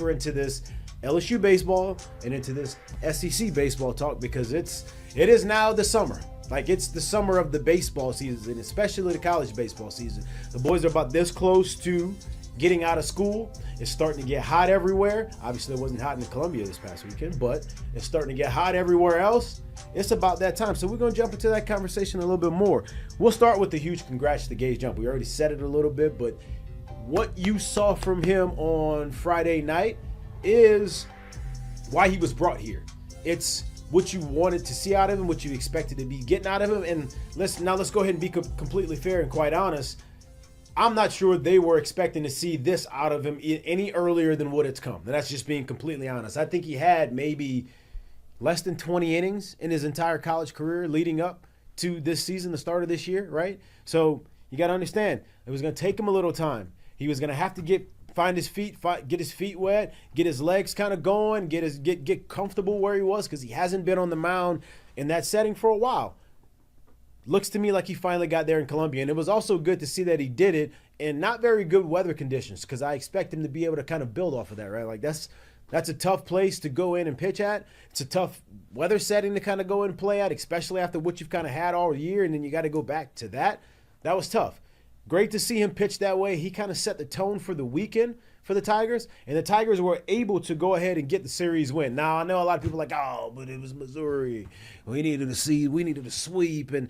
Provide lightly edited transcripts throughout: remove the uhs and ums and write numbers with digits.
deeper into this LSU baseball and into this SEC baseball talk, because it is now the summer. Like, it's the summer of the baseball season, especially the college baseball season. The boys are about this close to getting out of school. It's starting to get hot everywhere. Obviously, it wasn't hot in Columbia this past weekend, but it's starting to get hot everywhere else. It's about that time. So we're going to jump into that conversation a little bit more. We'll start with the huge congrats to Gage Jump. We already said it a little bit, but what you saw from him on Friday night is why he was brought here. It's what you wanted to see out of him, what you expected to be getting out of him. And let's go ahead and be completely fair and quite honest. I'm not sure they were expecting to see this out of him any earlier than what it's come. And that's just being completely honest. I think he had maybe less than 20 innings in his entire college career leading up to this season, the start of this year, right? So you got to understand, it was going to take him a little time. He was going to have to find his feet, get his feet wet, get his legs kind of going, get comfortable where he was, because he hasn't been on the mound in that setting for a while. Looks to me like he finally got there in Columbia, and it was also good to see that he did it in not very good weather conditions, because I expect him to be able to kind of build off of that, right? Like, that's a tough place to go in and pitch at. It's a tough weather setting to kind of go in and play at, especially after what you've kind of had all year, and then you got to go back to that. That was tough. Great to see him pitch that way. He kind of set the tone for the weekend for the Tigers, and the Tigers were able to go ahead and get the series win. Now, I know a lot of people are like, oh, but it was Missouri. We needed a sweep. And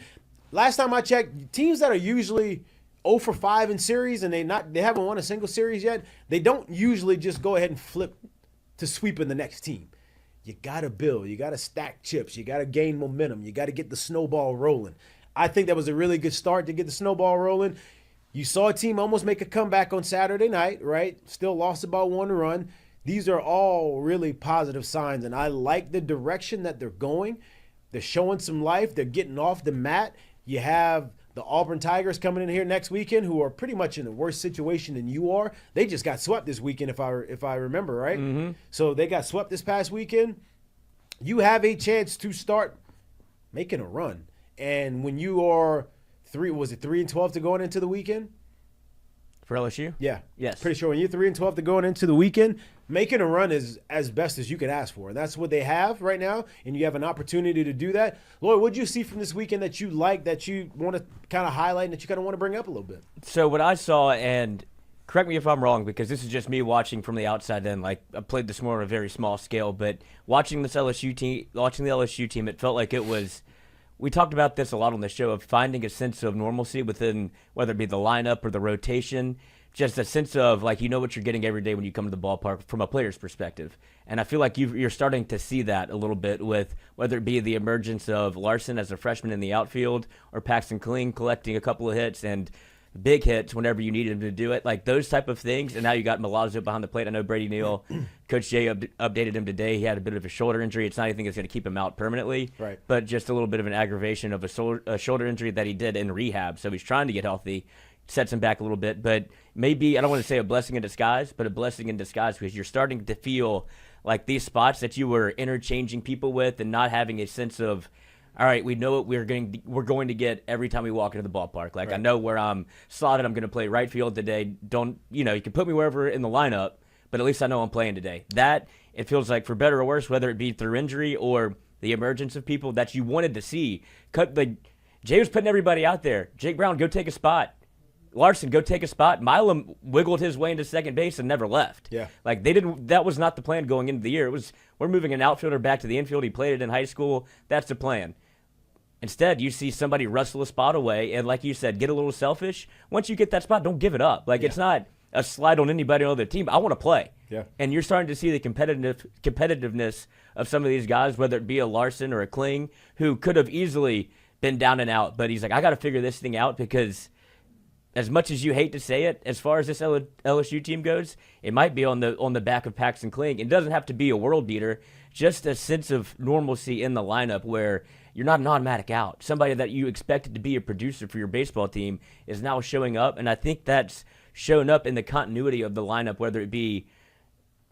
last time I checked, teams that are usually 0-for-5 in series and they haven't won a single series yet, they don't usually just go ahead and flip to sweeping the next team. You got to build. You got to stack chips. You got to gain momentum. You got to get the snowball rolling. I think that was a really good start to get the snowball rolling. You saw a team almost make a comeback on Saturday night, right? Still lost about 1 run. These are all really positive signs, and I like the direction that they're going. They're showing some life. They're getting off the mat. You have the Auburn Tigers coming in here next weekend, who are pretty much in a worse situation than you are. They just got swept this weekend, if I remember, right? Mm-hmm. So they got swept this past weekend. You have a chance to start making a run. And when you are 3-12 to going into the weekend? For LSU? Yeah. Yes. Pretty sure when you're 3-12 to going into the weekend, making a run is as best as you could ask for. And that's what they have right now, and you have an opportunity to do that. Lloyd, what did you see from this weekend that you like, that you want to kind of highlight, and that you kind of want to bring up a little bit? So what I saw, and correct me if I'm wrong, because this is just me watching from the outside in. Like, I played this more on a very small scale, but watching the LSU team, it felt like it was – we talked about this a lot on the show, of finding a sense of normalcy within, whether it be the lineup or the rotation, just a sense of, like, you know what you're getting every day when you come to the ballpark from a player's perspective. And I feel like you're starting to see that a little bit with whether it be the emergence of Larson as a freshman in the outfield, or Paxton Kling collecting a couple of hits and big hits whenever you needed him to do it, like those type of things. And now you got Milazzo behind the plate. I know Brady Neal, Coach Jay updated him today. He had a bit of a shoulder injury. It's not anything that's going to keep him out permanently, right? But just a little bit of an aggravation of a shoulder injury that he did in rehab. So he's trying to get healthy, sets him back a little bit. But maybe, I don't want to say a blessing in disguise, but a blessing in disguise, because you're starting to feel like these spots that you were interchanging people with and not having a sense of, all right, we know what we're going to get every time we walk into the ballpark. Like, right. I know where I'm slotted. I'm going to play right field today. You can put me wherever in the lineup, but at least I know I'm playing today. That, it feels like, for better or worse, whether it be through injury or the emergence of people that you wanted to see. Jay was putting everybody out there. Jake Brown, go take a spot. Larson, go take a spot. Milam wiggled his way into second base and never left. Yeah. Like, that was not the plan going into the year. It was, we're moving an outfielder back to the infield. He played it in high school. That's the plan. Instead, you see somebody wrestle a spot away, and like you said, get a little selfish. Once you get that spot, don't give it up. Like, It's not a slide on anybody on the team. I want to play. Yeah. And you're starting to see the competitiveness of some of these guys, whether it be a Larson or a Kling, who could have easily been down and out. But he's like, I got to figure this thing out, because as much as you hate to say it, as far as this LSU team goes, it might be on the back of Paxton Kling. It doesn't have to be a world beater, just a sense of normalcy in the lineup where you're not an automatic out. Somebody that you expected to be a producer for your baseball team is now showing up, and I think that's shown up in the continuity of the lineup, whether it be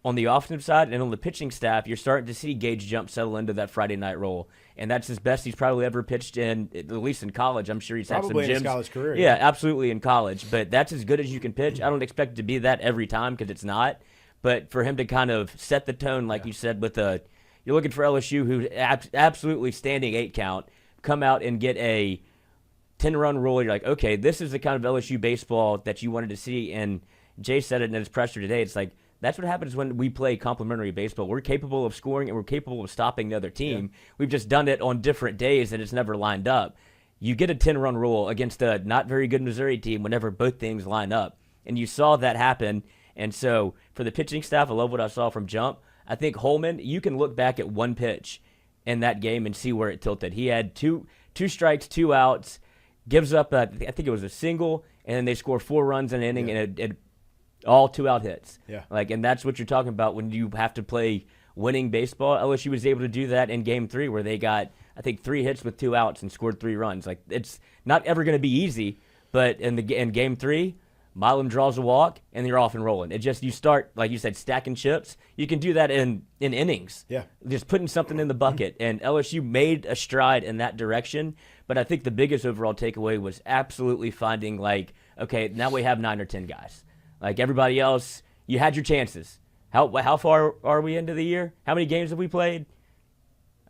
on the offensive side and on the pitching staff. You're starting to see Gage Jump settle into that Friday night role, and that's his best he's probably ever pitched in, at least in college. I'm sure he's had some probably in his gyms. College career. Yeah, absolutely in college, but that's as good as you can pitch. I don't expect it to be that every time, because it's not. But for him to kind of set the tone, like you said, you're looking for LSU, who absolutely standing 8 count, come out and get a 10-run rule. You're like, okay, this is the kind of LSU baseball that you wanted to see. And Jay said it in his presser today. It's like, that's what happens when we play complementary baseball. We're capable of scoring and we're capable of stopping the other team. Yeah. We've just done it on different days and it's never lined up. You get a 10-run rule against a not very good Missouri team whenever both things line up. And you saw that happen. And so for the pitching staff, I love what I saw from jump. I think Holman, you can look back at one pitch in that game and see where it tilted. He had two strikes, 2 outs, gives up, I think it was a single, and then they score 4 runs in an inning, and it all 2-out hits. Yeah. And that's what you're talking about when you have to play winning baseball. LSU was able to do that in Game 3 where they got, I think, 3 hits with 2 outs and scored 3 runs. It's not ever going to be easy, but in Game 3, Milam draws a walk, and you're off and rolling. You start, like you said, stacking chips. You can do that in innings. Yeah. Just putting something in the bucket. And LSU made a stride in that direction. But I think the biggest overall takeaway was absolutely finding, okay, now we have 9 or 10 guys. Like everybody else, you had your chances. How far are we into the year? How many games have we played?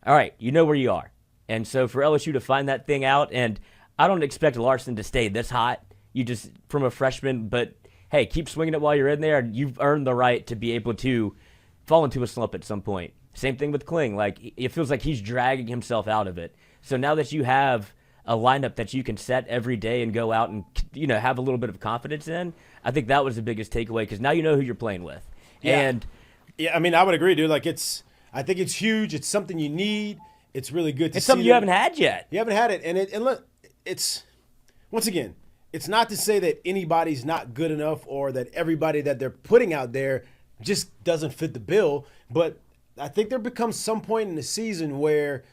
All right, you know where you are. And so for LSU to find that thing out, and I don't expect Larson to stay this hot. You just, from a freshman, but hey, keep swinging it while you're in there, and you've earned the right to be able to fall into a slump at some point. Same thing with Kling. It feels like he's dragging himself out of it. So now that you have a lineup that you can set every day and go out and, have a little bit of confidence in, I think that was the biggest takeaway because now you know who you're playing with. Yeah. And I mean, I would agree, dude. I think it's huge. It's something you need. It's really good to see. It's something you haven't had yet. You haven't had it. And look, it's, once again, it's not to say that anybody's not good enough or that everybody that they're putting out there just doesn't fit the bill. But I think there becomes some point in the season where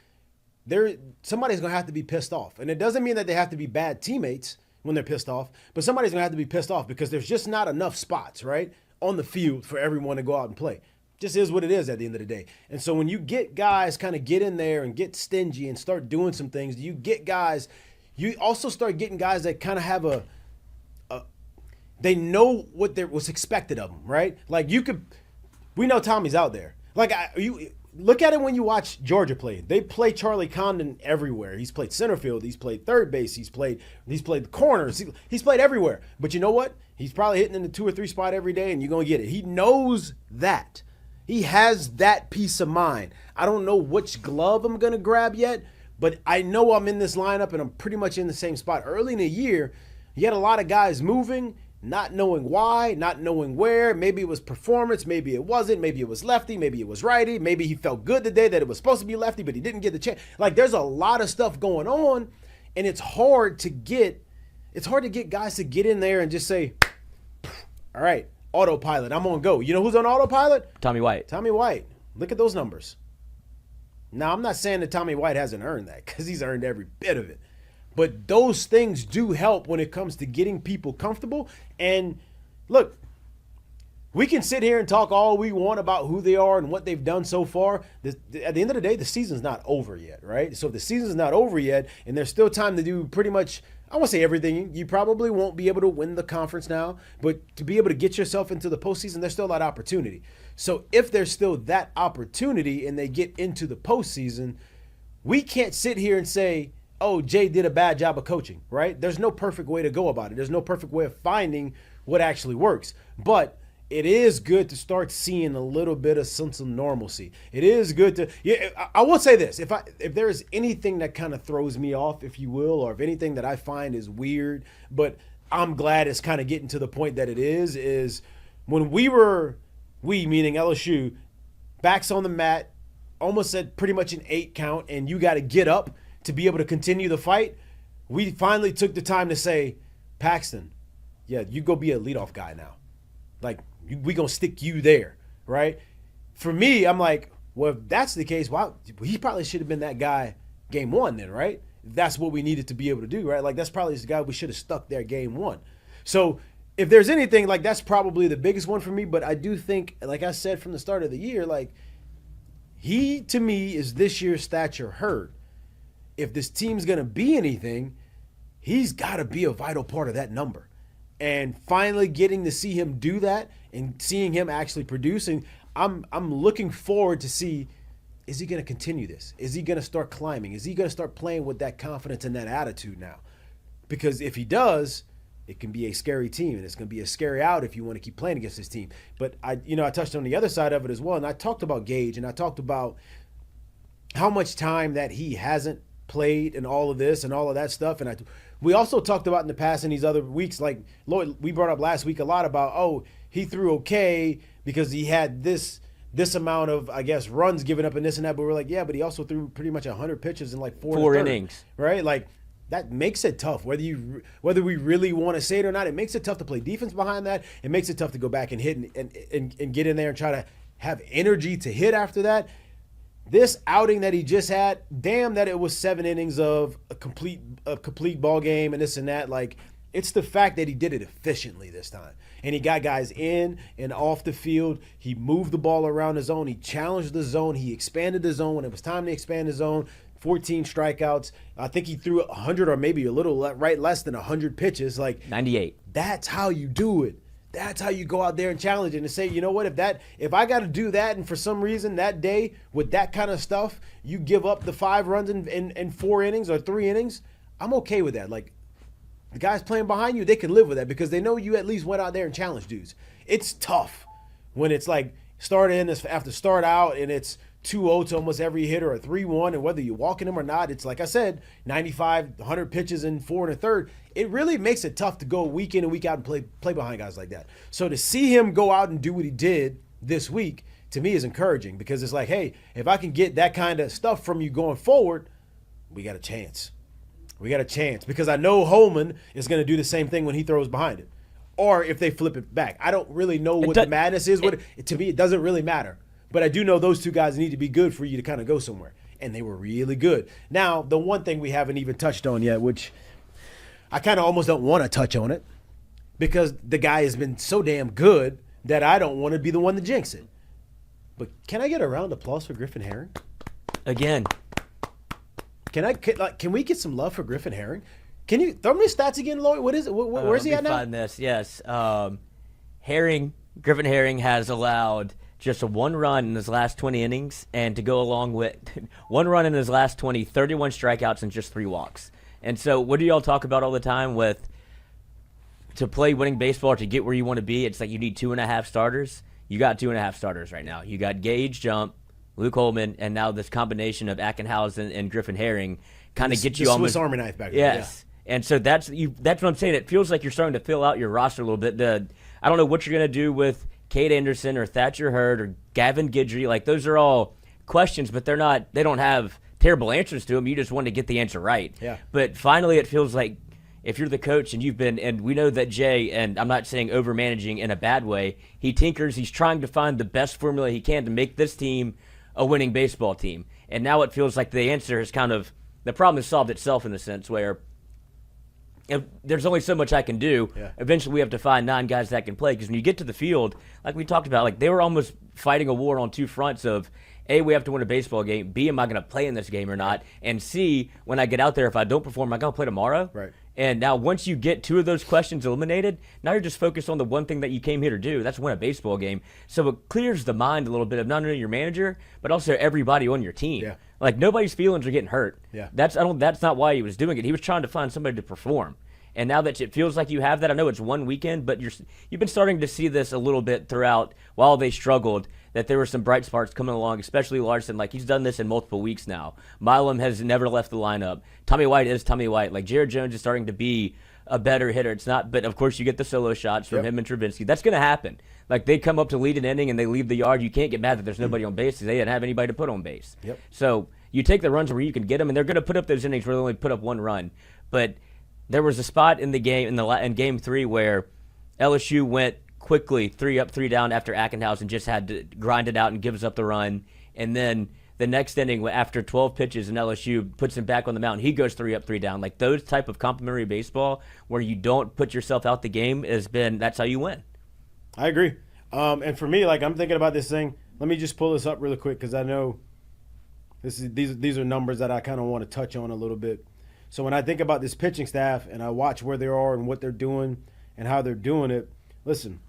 somebody's going to have to be pissed off. And it doesn't mean that they have to be bad teammates when they're pissed off, but somebody's going to have to be pissed off because there's just not enough spots, right, on the field for everyone to go out and play. Just is what it is at the end of the day. And so when you get guys kind of get in there and get stingy and start doing some things, you get guys – you also start getting guys that kind of have they know what's expected of them, right? We know Tommy's out there. You look at it when you watch Georgia play. They play Charlie Condon everywhere. He's played center field. He's played third base. He's played the corners. He's played everywhere. But you know what? He's probably hitting in the 2 or 3 spot every day, and you're going to get it. He knows that. He has that peace of mind. I don't know which glove I'm going to grab yet, but I know I'm in this lineup and I'm pretty much in the same spot. Early in the year, you had a lot of guys moving, not knowing why, not knowing where. Maybe it was performance, maybe it wasn't, maybe it was lefty, maybe it was righty, maybe he felt good the day that it was supposed to be lefty, but he didn't get the chance. There's a lot of stuff going on, and it's hard to get guys to get in there and just say, all right, autopilot, I'm on go. You know who's on autopilot? Tommy White. Look at those numbers. Now, I'm not saying that Tommy White hasn't earned that because he's earned every bit of it. But those things do help when it comes to getting people comfortable. And look, we can sit here and talk all we want about who they are and what they've done so far. At the end of the day, the season's not over yet, right? So if the season's not over yet and there's still time to do pretty much, I won't say everything. You probably won't be able to win the conference now, but to be able to get yourself into the postseason, there's still that opportunity. So if there's still that opportunity and they get into the postseason, we can't sit here and say, oh, Jay did a bad job of coaching, right? There's no perfect way to go about it. There's no perfect way of finding what actually works. But it is good to start seeing a little bit of sense of normalcy. It is good to, I will say this, if there is anything that kind of throws me off, if you will, or if anything that I find is weird, but I'm glad it's kind of getting to the point that it is when we meaning LSU, backs on the mat, almost at pretty much an 8 count, and you got to get up to be able to continue the fight, we finally took the time to say, Paxton, you go be a leadoff guy now. We going to stick you there, right? For me, I'm like, well, if that's the case, wow, he probably should have been that guy game 1 then, right? That's what we needed to be able to do, right? That's probably the guy we should have stuck there game 1. So if there's anything, that's probably the biggest one for me. But I do think, like I said from the start of the year, he, to me, is this year's stature hurt. If this team's going to be anything, he's got to be a vital part of that number. And finally getting to see him do that and seeing him actually producing, I'm looking forward to see, is he going to continue this? Is he going to start climbing? Is he going to start playing with that confidence and that attitude now? Because if he does, it can be a scary team, and it's going to be a scary out if you want to keep playing against this team. But I touched on the other side of it as well, and I talked about Gage, and I talked about how much time that he hasn't played and all of this and all of that stuff. And we also talked about in the past in these other weeks, like Lloyd, we brought up last week a lot about, he threw okay because he had this amount of, I guess, runs given up and this and that. But we're like, yeah, but he also threw pretty much 100 pitches in like four innings, right? Like that makes it tough. Whether we really want to say it or not, it makes it tough to play defense behind that. It makes it tough to go back and hit and get in there and try to have energy to hit after that. This outing that he just had, damn that it was 7 innings of a complete ball game and this and that. Like, it's the fact that he did it efficiently this time. And he got guys in and off the field. He moved the ball around the zone. He challenged the zone. He expanded the zone when it was time to expand the zone. 14 strikeouts. I think he threw 100 or maybe a little less than 100 pitches. Like 98. That's how you do it. That's how you go out there and challenge it and say, you know what, if I got to do that and for some reason that day with that kind of stuff, you give up the 5 runs in 4 innings or 3 innings, I'm okay with that. Like, the guys playing behind you, they can live with that because they know you at least went out there and challenged dudes. It's tough when it's like start in after start out and it's 2-0 to almost every hitter or 3-1, and whether you're walking them or not, it's like I said, 95, 100 pitches in 4 1/3. It really makes it tough to go week in and week out and play behind guys like that. So to see him go out and do what he did this week, to me, is encouraging because it's like, hey, if I can get that kind of stuff from you going forward, we got a chance. We got a chance because I know Holman is going to do the same thing when he throws behind it, or if they flip it back. I don't really know what the madness is. To me, it doesn't really matter. But I do know those two guys need to be good for you to kind of go somewhere. And they were really good. Now, the one thing we haven't even touched on yet, which I kind of almost don't want to touch on it because the guy has been so damn good that I don't want to be the one to jinx it. But can I get a round of applause for Griffin Herring? Again. Can we get some love for Griffin Herring? Can you throw me the stats again, Lloyd? What is it? Where's he at now? Find this. Yes. Griffin Herring has allowed just a 1 run in his last 20 innings, and to go along with 1 run in his last 20, 31 strikeouts and just 3 walks. And so what do y'all talk about all the time with to play winning baseball, to get where you want to be? It's like you need 2.5 starters. You got 2.5 starters right now. You got Gage, Jump, Luke Holman, and now this combination of Ackenhausen and Griffin Herring kind of get you almost Swiss Army knife back there. Yes. Yeah. And so that's what I'm saying. It feels like you're starting to fill out your roster a little bit. I don't know what you're going to do with Cade Anderson or Thatcher Hurd or Gavin Guidry. Like, those are all questions, but they don't have terrible answers to them. You just want to get the answer right. Yeah. But finally, it feels like if you're the coach and we know that Jay, and I'm not saying over managing in a bad way, he tinkers, he's trying to find the best formula he can to make this team a winning baseball team. And now it feels like the answer is the problem has solved itself in the sense where if there's only so much I can do. Yeah. Eventually, we have to find 9 guys that can play. Because when you get to the field, like we talked about, like they were almost fighting a war on 2 fronts of, A, we have to win a baseball game. B, am I going to play in this game or not? And C, when I get out there, if I don't perform, am I going to play tomorrow? Right. And now once you get 2 of those questions eliminated, now you're just focused on the one thing that you came here to do. That's win a baseball game. So it clears the mind a little bit of not only your manager, but also everybody on your team. Yeah. Like, nobody's feelings are getting hurt. Yeah. That's not why he was doing it. He was trying to find somebody to perform. And now that it feels like you have that, I know it's one weekend, but you've been starting to see this a little bit throughout while they struggled, that there were some bright sparks coming along, especially Larson. Like, he's done this in multiple weeks now. Milam has never left the lineup. Tommy White is Tommy White. Like, Jared Jones is starting to be a better hitter. It's not, but of course you get the solo shots from him and Travinsky. That's going to happen. Like, they come up to lead an inning and they leave the yard. You can't get mad that there's nobody on base because they didn't have anybody to put on base. Yep. So you take the runs where you can get them, and they're going to put up those innings where they only put up 1 run. But there was a spot in the game in Game 3 where LSU went quickly 3 up, 3 down after Ackenhausen just had to grind it out and gives up the run. And then the next inning, after 12 pitches and LSU puts him back on the mound, he goes 3 up, 3 down. Like, those type of complimentary baseball where you don't put yourself out the game that's how you win. I agree. And for me, like, I'm thinking about this thing. Let me just pull this up really quick because I know these are numbers that I kind of want to touch on a little bit. So when I think about this pitching staff and I watch where they are and what they're doing and how they're doing it. Listen,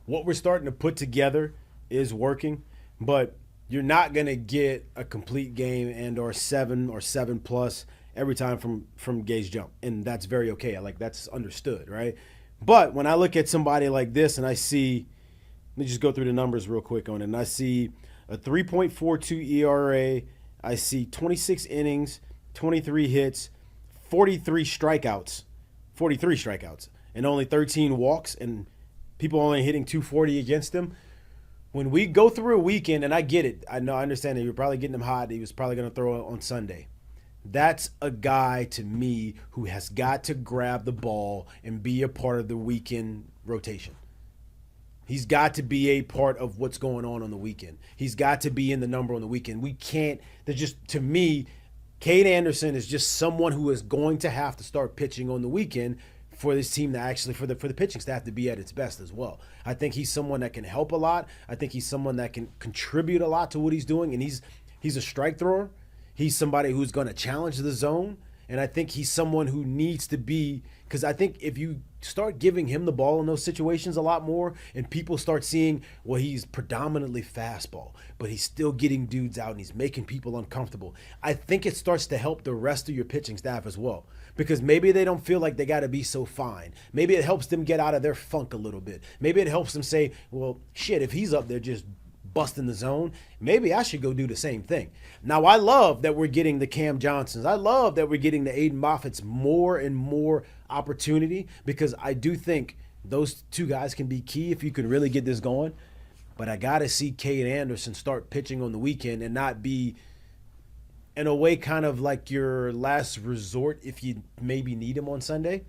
what we're starting to put together is working, but you're not going to get a complete game and or 7 plus every time from Gage jump, and that's very okay. Like, that's understood, right? But when I look at somebody like this and I see, let me just go through the numbers real quick on it, and I see a 3.42 ERA, I see 26 innings, 23 hits, 43 strikeouts, and only 13 walks, and people only hitting 240 against him. When we go through a weekend, and I get it, I understand that you're probably getting him hot. He was probably going to throw it on Sunday. That's a guy, to me, who has got to grab the ball and be a part of the weekend rotation. He's got to be a part of what's going on the weekend. He's got to be in the number on the weekend. We can't, to me, Cade Anderson is just someone who is going to have to start pitching on the weekend for this team to actually, for the pitching staff to be at its best as well. I think he's someone that can help a lot. I think he's someone that can contribute a lot to what he's doing, and he's a strike thrower. He's somebody who's going to challenge the zone, and I think he's someone who needs to be, because I think if you start giving him the ball in those situations a lot more and people start seeing, well, he's predominantly fastball, but he's still getting dudes out and he's making people uncomfortable, I think it starts to help the rest of your pitching staff as well, because maybe they don't feel like they got to be so fine. Maybe it helps them get out of their funk a little bit. Maybe it helps them say, well, shit, if he's up there just busting the zone, maybe I should go do the same thing. Now, I love that we're getting the Cam Johnsons. I love that we're getting the Aiden Moffats more and more opportunity, because I do think those two guys can be key if you can really get this going. But I got to see Cade Anderson start pitching on the weekend and not be, in a way, kind of like your last resort if you maybe need him on Sunday.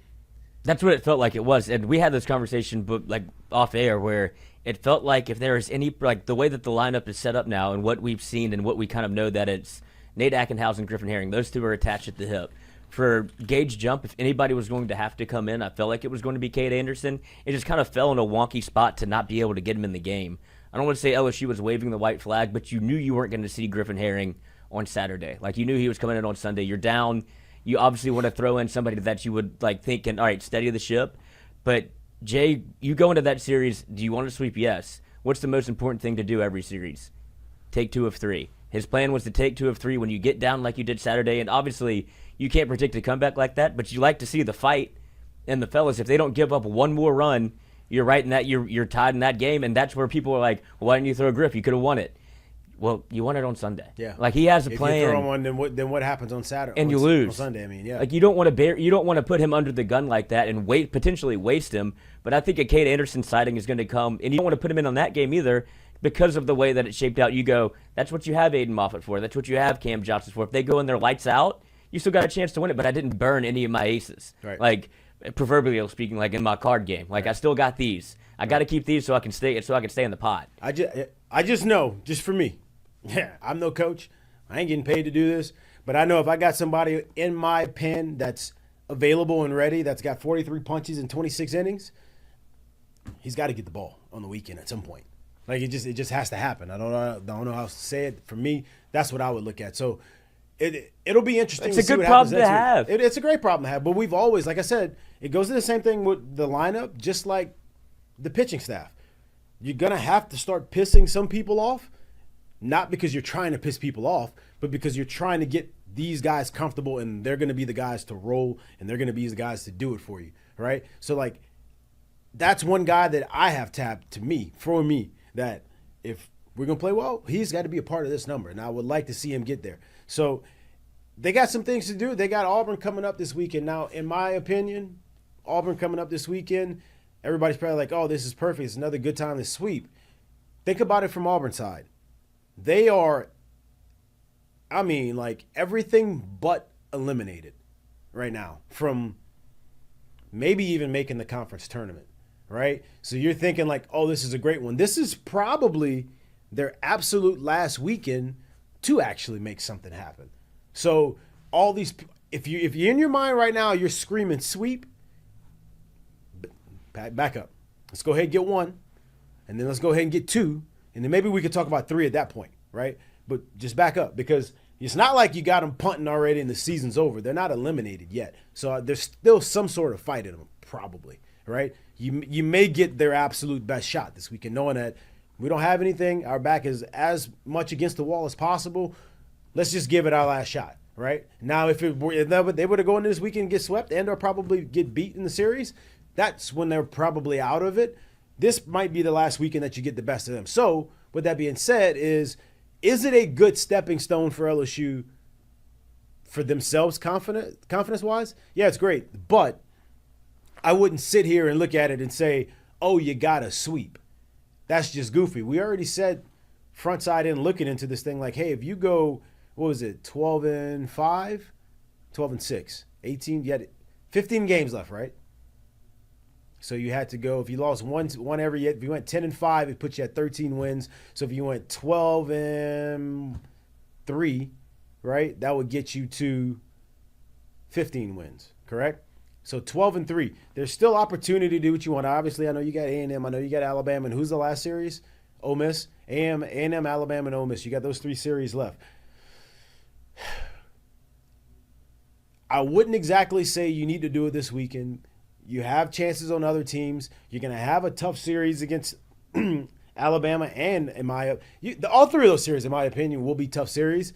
That's what it felt like it was. And we had this conversation like off air where it felt like if there is any, like the way that the lineup is set up now and what we've seen and what we kind of know, that it's Nate Ackenhouse and Griffin Herring. Those two are attached at the hip. For Gage jump, if anybody was going to have to come in, I felt like it was going to be Cade Anderson. It just kind of fell in a wonky spot to not be able to get him in the game. I don't want to say LSU was waving the white flag, but you knew you weren't going to see Griffin Herring on Saturday. Like, you knew he was coming in on Sunday. You're down. You obviously want to throw in somebody that you would like think, and all right, steady the ship. But Jay, you go into that series, do you want to sweep? Yes. What's the most important thing to do every series? Take 2 of 3. His plan was to take 2 of 3 when you get down like you did Saturday, and obviously you can't predict a comeback like that, but you like to see the fight. And the fellas, if they don't give up one more run, you're right in that you're tied in that game, and that's where people are like, well, why didn't you throw a Griff? You could have won it. Well, you won it on Sunday. Yeah, like he has a plan. If you throw one, then what happens on Saturday? And you lose on Sunday. I mean, yeah. Like, you don't want to put him under the gun like that and potentially waste him. But I think a Cade Anderson sighting is going to come, and you don't want to put him in on that game either because of the way that it shaped out. You go, that's what you have Aiden Moffat for. That's what you have Cam Johnson for. If they go in there lights out, you still got a chance to win it. But I didn't burn any of my aces. Right. Like, proverbially speaking, like in my card game. Like, right. I still got these. I got to keep these so I can stay in the pot. I just know, just for me. Yeah, I'm no coach. I ain't getting paid to do this. But I know if I got somebody in my pen that's available and ready, that's got 43 punches in 26 innings, he's got to get the ball on the weekend at some point. Like, it just has to happen. I don't know how to say it. For me, that's what I would look at. So it'll be interesting. It's a good problem to have. It's a great problem to have. But we've always, like I said, it goes to the same thing with the lineup, just like the pitching staff. You're going to have to start pissing some people off. Not because you're trying to piss people off, but because you're trying to get these guys comfortable, and they're going to be the guys to roll, and they're going to be the guys to do it for you, right? So, like, that's one guy that I have tapped for me, that if we're going to play well, he's got to be a part of this number, and I would like to see him get there. So they got some things to do. They got Auburn coming up this weekend. Now, in my opinion, Auburn coming up this weekend, everybody's probably like, oh, this is perfect. It's another good time to sweep. Think about it from Auburn's side. They are, I mean, like, everything but eliminated right now from maybe even making the conference tournament, right? So you're thinking like, oh, this is a great one. This is probably their absolute last weekend to actually make something happen. So all these, if you're in your mind right now, you're screaming sweep, back up. Let's go ahead and get 1, and then let's go ahead and get 2. And then maybe we could talk about 3 at that point, right? But just back up, because it's not like you got them punting already and the season's over. They're not eliminated yet. So there's still some sort of fight in them, probably, right? You may get their absolute best shot this weekend, knowing that we don't have anything. Our back is as much against the wall as possible. Let's just give it our last shot, right? Now, if they were to go into this weekend and get swept and or probably get beat in the series, that's when they're probably out of it. This might be the last weekend that you get the best of them. So, with that being said, is it a good stepping stone for LSU for themselves confidence-wise? Yeah, it's great. But I wouldn't sit here and look at it and say, oh, you got to sweep. That's just goofy. We already said front side in looking into this thing like, hey, if you go, 12-5, 12-6, 18, you had 15 games left, right? So you had to go, if you lost one if you went 10-5, it puts you at 13 wins. So if you went 12-3, right, that would get you to 15 wins, correct? So 12-3. There's still opportunity to do what you want. Obviously, I know you got A&M. I know you got Alabama. And who's the last series? Ole Miss. A&M, Alabama, and Ole Miss. You got those 3 series left. I wouldn't exactly say you need to do it this weekend. You have chances on other teams. You're going to have a tough series against Alabama and all 3 of those series, in my opinion, will be tough series.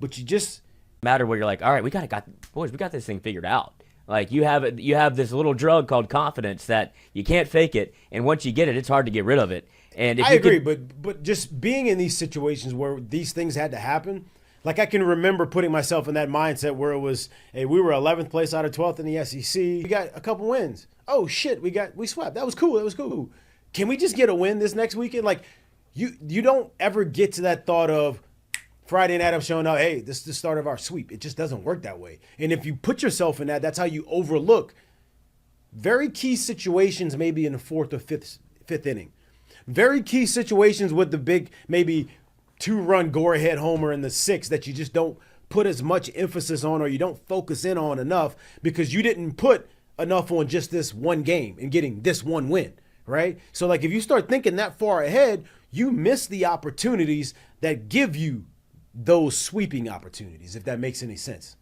But you just matter where you're like, all right, we got this thing figured out. Like you have this little drug called confidence that you can't fake it, and once you get it, it's hard to get rid of it. And if I agree, but just being in these situations where these things had to happen, like I can remember putting myself in that mindset where it was, hey, we were 11th place out of 12th in the SEC. We got a couple wins. Oh shit, we swept. That was cool. Can we just get a win this next weekend? Like you don't ever get to that thought of Friday night I'm showing up, hey, this is the start of our sweep. It just doesn't work that way. And if you put yourself in that, that's how you overlook very key situations, maybe in the 4th or 5th inning. Very key situations with the big, maybe 2-run go-ahead homer in the 6th that you just don't put as much emphasis on, or you don't focus in on enough because you didn't put enough on just this one game and getting this one win, right? So like if you start thinking that far ahead, you miss the opportunities that give you those sweeping opportunities, if that makes any sense.